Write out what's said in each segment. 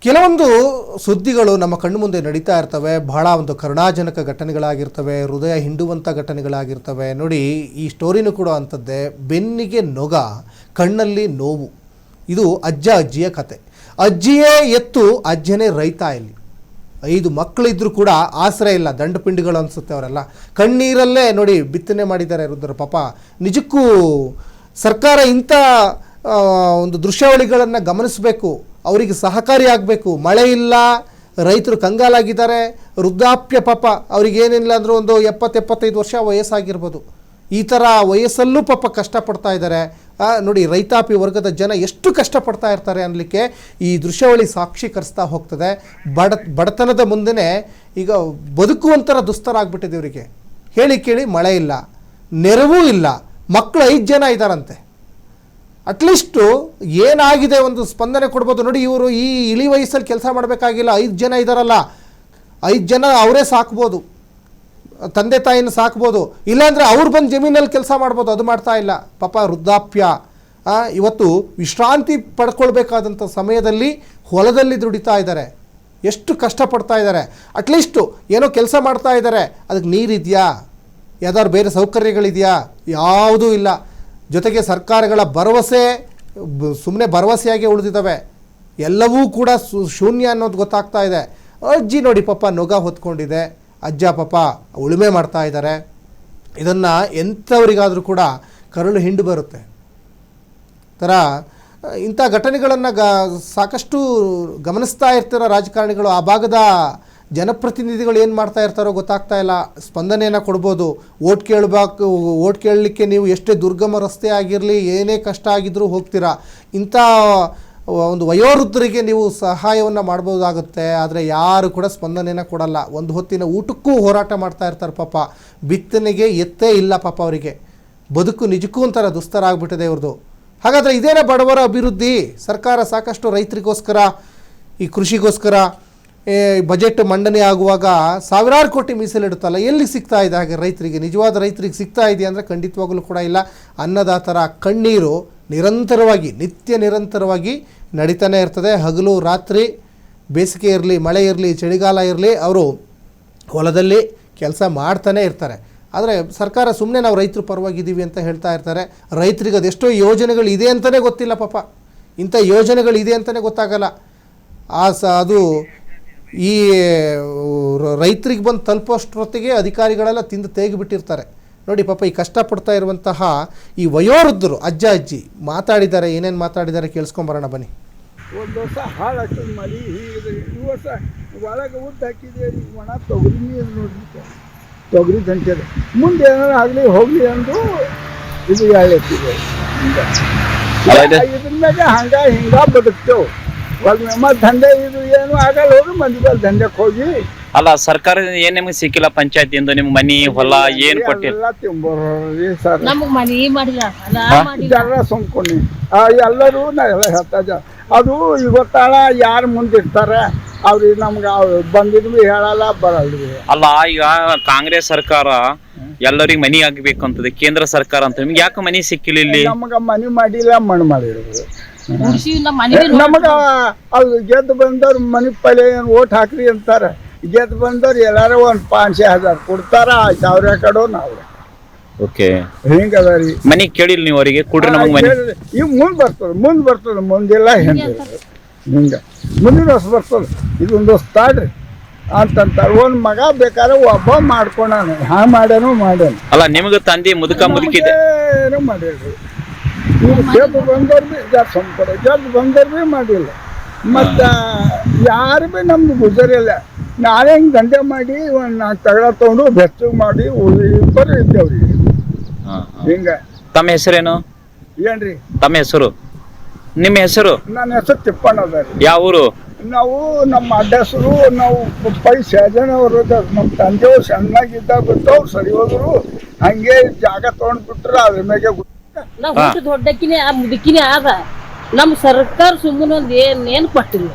ಕೆಲವೊಂದು ಸುದ್ದಿಗಳು ನಮ್ಮ ಕಣ್ಣು ಮುಂದೆ ನಡೀತಾ ಇರ್ತವೆ. ಬಹಳ ಒಂದು ಕರುಣಾಜನಕ ಘಟನೆಗಳಾಗಿರ್ತವೆ, ಹೃದಯ ಹಿಂಡುವಂಥ ಘಟನೆಗಳಾಗಿರ್ತವೆ. ನೋಡಿ, ಈ ಸ್ಟೋರಿನೂ ಕೂಡ ಅಂಥದ್ದೇ. ಬೆನ್ನಿಗೆ ನೊಗ, ಕಣ್ಣಲ್ಲಿ ನೋವು. ಇದು ಅಜ್ಜ ಅಜ್ಜಿಯ ಕತೆ. ಅಜ್ಜಿಯೇ ಎತ್ತು, ಅಜ್ಜನೇ ರೈತ. ಇಲ್ಲಿ 5 ಮಕ್ಕಳಿದ್ರೂ ಕೂಡ ಆಶ್ರಯ ಇಲ್ಲ. ದಂಡಪಿಂಡಿಗಳು ಅನಿಸುತ್ತೆ ಅವರೆಲ್ಲ. ಕಣ್ಣೀರಲ್ಲೇ ನೋಡಿ ಬಿತ್ತನೆ ಮಾಡಿದ್ದಾರೆ ರುದ್ರ. ಪಾಪ ನಿಜಕ್ಕೂ ಸರ್ಕಾರ ಇಂಥ ಒಂದು ದೃಶ್ಯಾವಳಿಗಳನ್ನು ಗಮನಿಸಬೇಕು, ಅವರಿಗೆ ಸಹಕಾರಿಯಾಗಬೇಕು. ಮಳೆ ಇಲ್ಲ, ರೈತರು ಕಂಗಾಲಾಗಿದ್ದಾರೆ. ವೃದ್ಧಾಪ್ಯ ಪಾಪ ಅವ್ರಿಗೇನಿಲ್ಲ ಅಂದರೂ ಒಂದು 70-75 ವರ್ಷ ವಯಸ್ಸಾಗಿರ್ಬೋದು. ಈ ಥರ ವಯಸ್ಸಲ್ಲೂ ಪಾಪ ಕಷ್ಟಪಡ್ತಾ ಇದ್ದಾರೆ. ನೋಡಿ, ರೈತಾಪಿ ವರ್ಗದ ಜನ ಎಷ್ಟು ಕಷ್ಟಪಡ್ತಾ ಇರ್ತಾರೆ ಅನ್ನಲಿಕ್ಕೆ ಈ ದೃಶ್ಯಾವಳಿ ಸಾಕ್ಷೀಕರಿಸ್ತಾ ಹೋಗ್ತದೆ. ಬಡತನದ ಮುಂದೆ ಈಗ ಬದುಕುವಂಥರ ದುಸ್ತರ ಆಗ್ಬಿಟ್ಟಿದೆ ಇವರಿಗೆ. ಹೇಳಿ ಕೇಳಿ ಮಳೆ ಇಲ್ಲ, ನೆರವೂ ಇಲ್ಲ, ಮಕ್ಕಳು 5 ಜನ ಇದ್ದಾರಂತೆ. ಅಟ್ಲೀಸ್ಟು ಏನಾಗಿದೆ ಒಂದು ಸ್ಪಂದನೆ ಕೊಡ್ಬೋದು. ನೋಡಿ, ಇವರು ಈ ಇಳಿ ವಯಸ್ಸಲ್ಲಿ ಕೆಲಸ ಮಾಡಬೇಕಾಗಿಲ್ಲ. 5 ಜನ ಇದ್ದಾರಲ್ಲ, 5 ಜನ ಅವರೇ ಸಾಕ್ಬೋದು, ತಂದೆ ತಾಯಿನ ಸಾಕ್ಬೋದು. ಇಲ್ಲಾಂದರೆ ಅವ್ರು ಬಂದು ಜಮೀನಲ್ಲಿ ಕೆಲಸ ಮಾಡ್ಬೋದು. ಅದು ಮಾಡ್ತಾ ಇಲ್ಲ ಪಾಪ. ವೃದ್ಧಾಪ್ಯ. ಇವತ್ತು ವಿಶ್ರಾಂತಿ ಪಡ್ಕೊಳ್ಬೇಕಾದಂಥ ಸಮಯದಲ್ಲಿ ಹೊಲದಲ್ಲಿ ದುಡಿತಾ ಇದ್ದಾರೆ. ಎಷ್ಟು ಕಷ್ಟಪಡ್ತಾ ಇದ್ದಾರೆ. ಅಟ್ಲೀಸ್ಟು ಏನೋ ಕೆಲಸ ಮಾಡ್ತಾ ಇದ್ದಾರೆ, ಅದಕ್ಕೆ ನೀರಿದೆಯಾ, ಯಾವ್ದಾದ್ರು ಬೇರೆ ಸೌಕರ್ಯಗಳಿದೆಯಾ? ಯಾವುದೂ ಇಲ್ಲ. ಜೊತೆಗೆ ಸರ್ಕಾರಗಳ ಭರವಸೆ ಸುಮ್ಮನೆ ಭರವಸೆಯಾಗಿ ಉಳಿದಿದ್ದಾವೆ. ಎಲ್ಲವೂ ಕೂಡ ಶೂನ್ಯ ಅನ್ನೋದು ಗೊತ್ತಾಗ್ತಾ ಇದೆ. ಅಜ್ಜಿ ನೋಡಿ ಪಾಪ ನೊಗ ಹೊತ್ಕೊಂಡಿದೆ, ಅಜ್ಜ ಪಾಪ ಉಳುಮೆ ಮಾಡ್ತಾ ಇದ್ದಾರೆ. ಇದನ್ನು ಎಂಥವರಿಗಾದರೂ ಕೂಡ ಕರುಳು ಹಿಂಡು ಬರುತ್ತೆ ಥರ. ಇಂಥ ಘಟನೆಗಳನ್ನು ಸಾಕಷ್ಟು ಗಮನಿಸ್ತಾ ಇರ್ತಾರೋ ರಾಜಕಾರಣಿಗಳು. ಆ ಭಾಗದ ಜನಪ್ರತಿನಿಧಿಗಳು ಏನು ಮಾಡ್ತಾ ಇರ್ತಾರೋ ಗೊತ್ತಾಗ್ತಾ ಇಲ್ಲ. ಸ್ಪಂದನೆಯನ್ನು ಕೊಡ್ಬೋದು. ಓಟ್ ಕೇಳಲಿಕ್ಕೆ ನೀವು ಎಷ್ಟೇ ದುರ್ಗಮ ರಸ್ತೆ ಆಗಿರಲಿ, ಏನೇ ಕಷ್ಟ ಆಗಿದ್ರೂ ಹೋಗ್ತೀರಾ. ಇಂಥ ಒಂದು ವಯೋವೃದ್ಧರಿಗೆ ನೀವು ಸಹಾಯವನ್ನು ಮಾಡ್ಬೋದಾಗುತ್ತೆ. ಆದರೆ ಯಾರು ಕೂಡ ಸ್ಪಂದನೆಯನ್ನು ಕೊಡಲ್ಲ. ಒಂದು ಹೊತ್ತಿನ ಊಟಕ್ಕೂ ಹೋರಾಟ ಮಾಡ್ತಾ ಇರ್ತಾರೆ ಪಾಪ. ಬಿತ್ತನೆಗೆ ಎತ್ತೇ ಇಲ್ಲ ಪಾಪ ಅವರಿಗೆ. ಬದುಕು ನಿಜಕ್ಕೂ ಒಂಥರ ದುಸ್ತರ ಆಗಿಬಿಟ್ಟಿದೆ ಇವ್ರದ್ದು. ಹಾಗಾದರೆ ಇದೇನೇ ಬಡವರ ಅಭಿವೃದ್ಧಿ? ಸರ್ಕಾರ ಸಾಕಷ್ಟು ರೈತರಿಗೋಸ್ಕರ, ಈ ಕೃಷಿಗೋಸ್ಕರ ಬಜೆಟ್ ಮಂಡನೆ ಆಗುವಾಗ ಸಾವಿರಾರು ಕೋಟಿ ಮೀಸಲಿಡುತ್ತಲ್ಲ, ಎಲ್ಲಿ ಸಿಗ್ತಾ ಇದೆ? ಹಾಗೆ ರೈತರಿಗೆ, ನಿಜವಾದ ರೈತರಿಗೆ ಸಿಗ್ತಾ ಇದೆಯಾ ಅಂದರೆ ಖಂಡಿತವಾಗಲೂ ಕೂಡ ಇಲ್ಲ. ಅನ್ನದಾತರ ಕಣ್ಣೀರು ನಿರಂತರವಾಗಿ, ನಿತ್ಯ ನಿರಂತರವಾಗಿ ನಡೀತಾನೆ ಇರ್ತದೆ. ಹಗಲು ರಾತ್ರಿ, ಬೇಸಿಗೆ ಇರಲಿ, ಮಳೆ ಇರಲಿ, ಚಳಿಗಾಲ ಇರಲಿ, ಅವರು ಹೊಲದಲ್ಲಿ ಕೆಲಸ ಮಾಡ್ತಾನೆ ಇರ್ತಾರೆ. ಆದರೆ ಸರ್ಕಾರ ಸುಮ್ಮನೆ ನಾವು ರೈತರು ಪರವಾಗಿದ್ದೀವಿ ಅಂತ ಹೇಳ್ತಾ ಇರ್ತಾರೆ. ರೈತರಿಗೆ ಅದೆಷ್ಟೋ ಯೋಜನೆಗಳಿದೆ ಅಂತಲೇ ಗೊತ್ತಿಲ್ಲ ಪಾಪ. ಇಂಥ ಯೋಜನೆಗಳಿದೆ ಅಂತಲೇ ಗೊತ್ತಾಗಲ್ಲ. ಅದು ಈ ರೈತರಿಗೆ ಬಂದು ತಲುಪೋಷ್ಟೊತ್ತಿಗೆ ಅಧಿಕಾರಿಗಳೆಲ್ಲ ತಿಂದು ತೆಗೆದುಬಿಟ್ಟಿರ್ತಾರೆ. ನೋಡಿ ಪಾಪ, ಈ ಕಷ್ಟಪಡ್ತಾ ಇರುವಂತಹ ಈ ವಯೋವೃದ್ಧರು ಅಜ್ಜ ಅಜ್ಜಿ ಮಾತಾಡಿದ್ದಾರೆ. ಏನೇನು ಮಾತಾಡಿದ್ದಾರೆ ಕೇಳಿಸ್ಕೊಂಬರೋಣ ಬನ್ನಿ. ಒಂದು ವರ್ಷ ಹಾಳು ಹಾಕಿದ ಮಳಿ, ಈ ವರ್ಷ ಒಳಗೆ ಉದ್ದು ಹಾಕಿದ್ದೇವೆ, ಒಣ ತೊಗರಿ ನೀರು ನೋಡ್ಲಿಕ್ಕೆ ತೊಗರಿ ಗಂಟೆದ ಮುಂದೆ ಏನಾರು ಆಗಲಿ ಹೋಗಲಿ ಅಂದು ಇದು ಹೇಳಿದೆ. ಇದ್ರ ಮ್ಯಾಗ ಹಿಂಗ ಬದುಕ್ತೇವೆ. ಮತ್ತು ದಂಧೆ ಇದು ಏನು ಆಗಲ್ಲ. ಹೋಗಿ ಮಂದಿ ಬಲ್ ದಂಧೆಗೆ ಹೋಗಿ ಅಲ್ಲ, ಸರ್ಕಾರ ಏನ್ ನಿಮ್ಗೆ ಸಿಕ್ಕಿಲ್ಲ? ಪಂಚಾಯತಿಯಿಂದ ನಿಮ್ ಮನಿ ಹೊಲ ಏನ್ ಕೊಟ್ಟಿಲ್ಲ? ತಿಂಬೋರಿ ಸರ್, ನಮಗ್ ಮನಿ ಮಾಡಿಲ್ಲ, ಜರ ಸುಮ್ಕೊಂಡಿ ಎಲ್ಲರೂ ನಾ ಎಲ್ಲ ಹೇಳ್ತಾ ಇದ್ದ. ಅದು ಇವತ್ತಾಳ ಯಾರು ಮುಂದಿರ್ತಾರೆ ಅವ್ರಿಗೆ ನಮ್ಗೆ ಬಂದಿದ್ವಿ ಹೇಳಲ್ಲ, ಬರಲ್ರಿ. ಅಲ್ಲ, ಈಗ ಕಾಂಗ್ರೆಸ್ ಸರ್ಕಾರ ಎಲ್ಲರಿಗೂ ಮನಿ ಆಗ್ಬೇಕಂತದೆ, ಕೇಂದ್ರ ಸರ್ಕಾರ ಅಂತ. ನಿಮ್ಗೆ ಯಾಕೆ ಮನಿ ಸಿಕ್ಕಿಲ್ಲ? ಇಲ್ಲಿ ನಮಗ ಮನಿ ಮಾಡಿಲ್ಲ, ಮಣ್ಣು ಮಾಡಿರೋದು. ನಮಗ ಅದು ಗೆದ್ದು ಬಂದವ್ರು ಮನಿ ಪೈಲೆ ಓಟ್ ಹಾಕ್ರಿ ಅಂತಾರೆ. ಗೆದ್ದು ಬಂದವ್ರು ಎಲ್ಲಾರು ಒಂದು 5,000-1000 ಕೊಡ್ತಾರ. ಆಯ್ತು, ಅವ್ರ ಕಡೆ ನಾವು ಓಕೆ ಹಿಂಗದ ರೀ. ಮನಿ ಕೇಳಿಲ್ಲ ನೀವು ಅವರಿಗೆ? ಕೊಡ್ರಿ ನಮಗೆ ಮನಿ. ಈಗ ಮುಂದೆ ಬರ್ತದೆ ಮುಂದೆಲ್ಲ ಹಿಂಗೆ ಮುಂದಿನ ವರ್ಷ ಬರ್ತದೆ. ಇದೊಂದು ವರ್ಷ ತಾಡ್ರಿ ಅಂತಂತಾರೆ. ಒಂದು ಮಗ ಬೇಕಾದ್ರೆ ಒಬ್ಬ ಮಾಡ್ಕೊಳಾನ, ಹ್ಯಾಂಗ ಮಾಡ್ಯಾನು. ಅಲ್ಲ, ನಿಮ್ಗೆ ತಂದೆ ಮುದುಕಿದೆ ಏನು ಮಾಡಿಲ್ರಿ. ಇವ್ರು ಗೆದ್ದು ಬಂದವ್ರು ಭೀ ಗೆದ್ದು ಬಂದವ್ರು ಭೀ ಮಾಡಿಲ್ಲ. ಮತ್ತು ಯಾರು ಭೀ ನಮ್ದು ಗುಜರಿಲ್ಲ. ನಾನೇ ಹಿಂಗೆ ದಂಧೆ ಮಾಡಿ ಒಂದು 4 ತಗಡ ತೊಗೊಂಡು ಬೆಚ್ಚಗೆ ಮಾಡಿ ಇಬ್ಬರು ಇದ್ದೇವ್ರಿ. ಹಿಂಗ. ತಮ್ಮ ಹೆಸರೇನು? ಏನ್ರಿ ತಮ್ಮ ಹೆಸರು? ನಿಮ್ಮ ಹೆಸರು? ನನ್ನ ಹೆಸರು ತಿಪ್ಪಣ್ಣ ಅದ ರೀ. ಯಾವ ಊರು? ನಾವು ನಮ್ಮ ಅಡ್ಡ ಹೆಸರು ನಾವು ಸಹಜನವರು. ನಮ್ಮ ತಂದೆಯವ್ರು ಸಣ್ಣಾಗಿದ್ದಾಗ ಗೊತ್ತವ್ರು ಸರಿ ಹೋದ್ರು. ಹಂಗೆ ಜಾಗ ತೊಗೊಂಡ್ಬಿಟ್ರೆ ಅದ್ರ ಮ್ಯಾಗೆ ದೊಡ್ಡಕ್ಕಿನೇ ಆ ಮುದುಕಿನೇ ಆದ. ನಮ್ಮ ಸರ್ಕಾರ ಸುಮ್ಮನೆ ಒಂದು ಏನೇನು ಕೊಟ್ಟಿಲ್ಲ,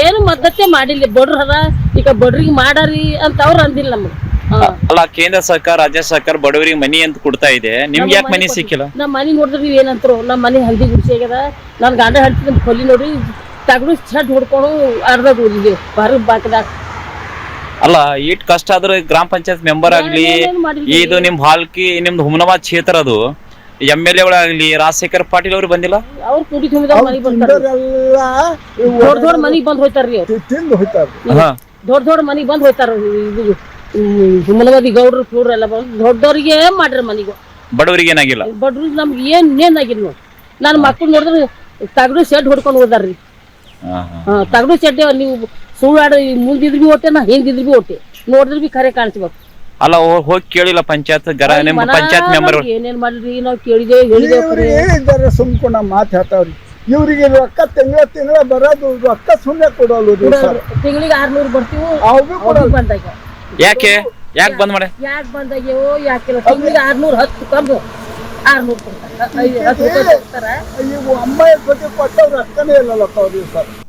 ಏನು ಮದ್ದತೆ ಮಾಡಿಲ್ಲ. ಬಡ್ರ ಈಗ ಬಡ್ರಿಗೆ ಮಾಡಾರಿ ಅಂತ ಅವ್ರು ಅಂದಿಲ್ಲ ನಮ್ಗೆ. ಅಲ್ಲ, ಕೇಂದ್ರ ಸರ್ಕಾರ ರಾಜ್ಯ ಸರ್ಕಾರ ಬಡವರಿಗೆ ಮನಿ ಅಂತ ಕೊಡ್ತಾ ಇದೆ. ನಿಮ್ಗೆ ಯಾಕೆ ಮನಿ ಸಿಕ್ಕಿಲ್ಲ? ನಮ್ಮ ಮನಿ ನೋಡಿದ್ರೆ ನೀವು ಏನಂತಾರೋ, ನಮ್ಮ ಮನೆ ಹಂದಿ ಗುಡಿಸಿ ಆಗ್ಯದ. ನನ್ನ ಗಂಡ ಹೇಳ್ತಿದ್ದ ಹೊಲಿ ನೋಡಿ ತಗಡು ಶೆಡ್ ಹೊಡ್ಕೊಂಡು ಅರ್ಧ ಊರಿಗೆ ಹೊರಗೆ ಬಾಕದಾಗ ಅಲ್ಲ ಇಟ್ ಕಷ್ಟ ಆದ್ರೆ ಗ್ರಾಮ ಪಂಚಾಯತ್ ಮೆಂಬರ್ ಆಗ್ಲಿ ಏನೇನ್ ಮಾಡಿದ್ರಿ? ಇದು ನಿಮ್ ಹಾಲ್ಕಿ ನಿಮ್ದು ಹುಮನಾಬಾದ್ ಕ್ಷೇತ್ರ ಅದು MLA ಗಳಾಗ್ಲಿ ರಾಜಶೇಖರ್ ಪಾಟೀಲ್ ಅವ್ರು ಬಂದಿಲ್ಲ ಅವ್ರು ಕುಡಿ ತುಂಬಿದಾಗ ಮನೆಗೆ ಬರ್ತಾರ ತಿಂದರೆಲ್ಲ ದೊಡ್ಡ ಮನಿಗ್ ಬಂದ್ ಹೋಯ್ತಾರ್ರಿ ಅವ್ರು ತಿಂದು ಹೋಯ್ತಾರೆ ಹಾ ದೊಡ್ಡ ಮನಿಗ್ ಬಂದ್ ಹೋಯ್ತಾರ ಇದು ಹುಮಲವಾದಿ ಗೌಡ್ರು ಪೂಡ್ರು ಎಲ್ಲ ಬಂದು ದೊಡ್ಡವ್ರಿಗೆ ಮಾಡ್ರಿ ಮನಿಗೆ ಬಡವರಿಗೆ ಏನಾಗಿಲ್ಲ ಬಡ್ರು ನಮ್ಗೆ ಏನಾಗಿಲ್ಲ ನೋಡಿ ನನ್ನ ಮಕ್ಕಳು ನೋಡಿದ್ರೆ ತಗಡು ಶೆಡ್ ಹೊಡ್ಕೊಂಡು ಹೋದಾರ್ರಿ ತಗಡು ಶೆಡ್ ನೀವು ಸುಳ್ಳಾಡ ಮುಂದಿದ್ರು ಬಿ ಹೊಟ್ಟೆ ನಾ ಹಿಂದಿದ್ರು ಬಿ ಹೊಟ್ಟೆ ನೋಡಿದ್ರೆ ಬಿ ಖರೆ ಕಾಣಿಸ್ಬೇಕು ಅಲ್ಲ ಹೋಗಿ ಕೇಳಿಲ್ಲ ಪಂಚಾಯತ್ ನಿಮ್ ಪಂಚಾಯತ್ ಮೆಂಬರ್ ಏನೇನ್ ಮಾಡಿದ್ರಿ ನಾವ್ ಕೇಳಿದೇವ್ ಇವ್ರು ಹೇಳಿದ್ದಾರೆ ಸುಮ್ಕೊಂಡ ಮಾತು ಹೇಳ್ತಾವ್ರಿ ಇವ್ರಿಗೆ ರೊಕ್ಕ ತಿಂಗಳ ಬರೋದು ರೊಕ್ಕ ಸುಮ್ಮನೆ ಕೊಡೋದು ಸರ್ ತಿಂಗಳಿಗೆ 600 ಬರ್ತೀವಿ ಅವು ಬಿ ಕೊಡಲ್ಲ ಬಂದಾಗ ಯಾಕೆ ಬಂದ್ ಮಾಡೆ ಯಾಕೆ ಬಂದಾಗ್ಯವೋ ಯಾಕಿಲ್ಲ ತಿಂಗಳಿಗೆ 600 10 ಕಮ್ಮಿ 600 ಕೊಡ್ತಾರೆ 10 ರೂಪಾಯಿ ಕೊಡ್ತಾರ ಇವು ಅಮ್ಮಾಯಿ ಬಗ್ಗೆ ಕೊಟ್ಟವ್ರು ರೊಕ್ಕನೇ ಇಲ್ಲಲ್ಲಪ್ಪ ಅವ್ರಿಗೆ ಸರ್